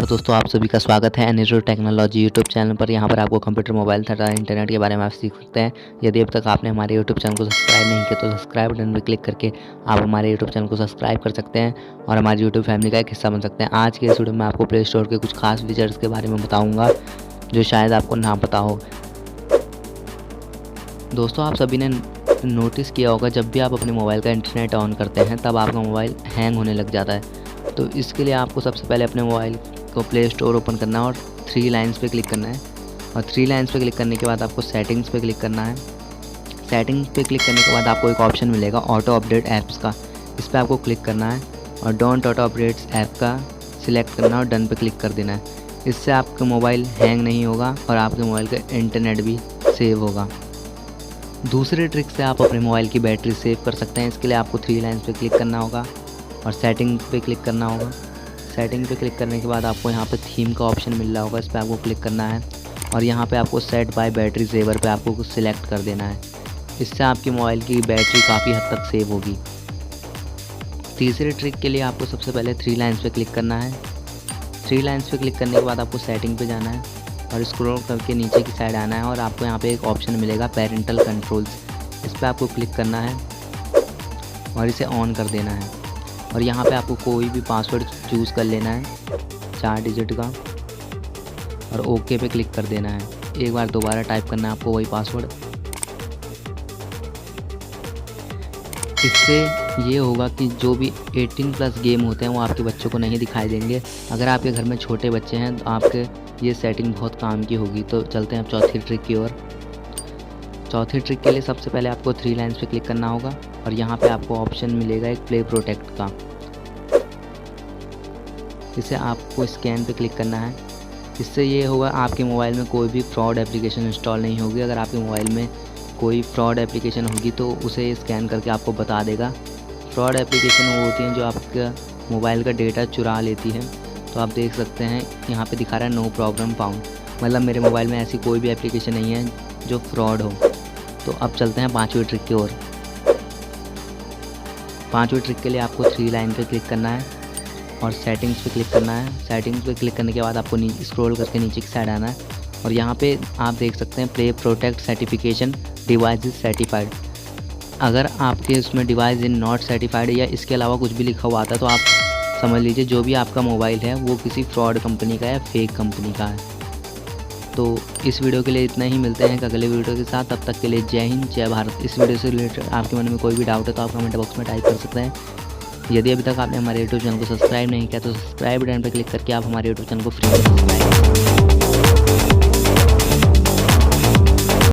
दोस्तों, आप सभी का स्वागत है अनिरुद्ध टेक्नोलॉजी यूट्यूब चैनल पर। यहाँ पर आपको कंप्यूटर, मोबाइल तथा इंटरनेट के बारे में आप सीख सकते हैं। यदि अब तक आपने हमारे यूट्यूब चैनल को सब्सक्राइब नहीं किया तो सब्सक्राइब बटन पर क्लिक करके आप हमारे यूट्यूब चैनल को सब्सक्राइब कर सकते हैं और हमारे यूट्यूब फैमिली का एक हिस्सा बन सकते हैं। आज के इस वीडियो में आपको प्ले स्टोर के कुछ खास फीचर्स के बारे में बताऊँगा जो शायद आपको ना पता हो। दोस्तों, आप सभी ने नोटिस किया होगा जब भी आप अपने मोबाइल का इंटरनेट ऑन करते हैं तब आपका मोबाइल हैंग होने लग जाता है। तो इसके लिए आपको सबसे पहले अपने मोबाइल को प्ले स्टोर ओपन करना है और 3 लाइन्स पे क्लिक करना है। और 3 लाइन्स पे क्लिक करने के बाद आपको सेटिंग्स पे क्लिक करना है। सेटिंग्स पे क्लिक करने के बाद आपको एक ऑप्शन मिलेगा ऑटो अपडेट ऐप्स का, इस पर आपको क्लिक करना है और डोंट ऑटो अपडेट्स ऐप का सिलेक्ट करना है और डन पे क्लिक कर देना है। इससे आपका मोबाइल हैंग नहीं होगा और आपके मोबाइल का इंटरनेट भी सेव होगा। दूसरे ट्रिक से आप अपने मोबाइल की बैटरी सेव कर सकते हैं। इसके लिए आपको 3 लाइन्स पे क्लिक करना होगा और सेटिंग पे क्लिक करना होगा। सेटिंग पे क्लिक करने के बाद आपको यहाँ पे थीम का ऑप्शन मिल रहा होगा, इस पर आपको क्लिक करना है और यहाँ पे आपको सेट बाय बैटरी सेवर पे आपको कुछ सिलेक्ट कर देना है। इससे आपके मोबाइल की बैटरी काफ़ी हद तक सेव होगी। तीसरे ट्रिक के लिए आपको सबसे पहले 3 लाइन्स पे क्लिक करना है। 3 लाइन्स पे क्लिक करने के बाद आपको सेटिंग पे जाना है और स्क्रॉल करके नीचे की साइड आना है और आपको यहाँ पे एक ऑप्शन मिलेगा पेरेंटल कंट्रोल्स, इस पर आपको क्लिक करना है और इसे ऑन कर देना है। और यहाँ पे आपको कोई भी पासवर्ड चूज़ कर लेना है 4 डिजिट का और ओके पे क्लिक कर देना है। एक बार दोबारा टाइप करना है आपको वही पासवर्ड। इससे ये होगा कि जो भी 18+ गेम होते हैं वो आपके बच्चों को नहीं दिखाई देंगे। अगर आपके घर में छोटे बच्चे हैं तो आपके ये सेटिंग बहुत काम की होगी। तो चलते हैं अब चौथी ट्रिक की ओर। चौथी ट्रिक के लिए सबसे पहले आपको 3 लाइन्स पे क्लिक करना होगा और यहाँ पे आपको ऑप्शन मिलेगा एक प्ले प्रोटेक्ट का, इसे आपको स्कैन पे क्लिक करना है। इससे ये होगा आपके मोबाइल में कोई भी फ्रॉड एप्लीकेशन इंस्टॉल नहीं होगी। अगर आपके मोबाइल में कोई फ्रॉड एप्लीकेशन होगी तो उसे स्कैन करके आपको बता देगा। फ्रॉड एप्लीकेशन वो होती हैं जो आपका मोबाइल का डेटा चुरा लेती है। तो आप देख सकते हैं यहाँ पे दिखा रहा है नो प्रॉब्लम फाउंड, मतलब मेरे मोबाइल में ऐसी कोई भी एप्लीकेशन नहीं है जो फ्रॉड हो। तो अब चलते हैं 5वीं ट्रिक की ओर। 5वीं ट्रिक के लिए आपको 3 लाइन पे क्लिक करना है और सेटिंग्स पे क्लिक करना है। सेटिंग्स पे क्लिक करने के बाद आपको स्क्रॉल करके नीचे की साइड आना है और यहाँ पे आप देख सकते हैं play protect certification device is certified. अगर आपके उसमें डिवाइस इन नॉट सर्टिफाइड या इसके अलावा कुछ भी लिखा हुआ आता है तो आप समझ लीजिए जो भी आपका मोबाइल है वो किसी फ्रॉड कंपनी का या फेक कंपनी का है। तो इस वीडियो के लिए इतना ही, मिलते हैं एक अगले वीडियो के साथ। तब तक के लिए जय हिंद, जय भारत। इस वीडियो से रिलेटेड आपके मन में कोई भी डाउट है तो आप कमेंट बॉक्स में टाइप कर सकते हैं। यदि अभी तक आपने हमारे यूट्यूब चैनल को सब्सक्राइब नहीं किया तो सब्सक्राइब बटन पर क्लिक करके आप हमारे यूट्यूब चैनल को फ्री में सब्सक्राइब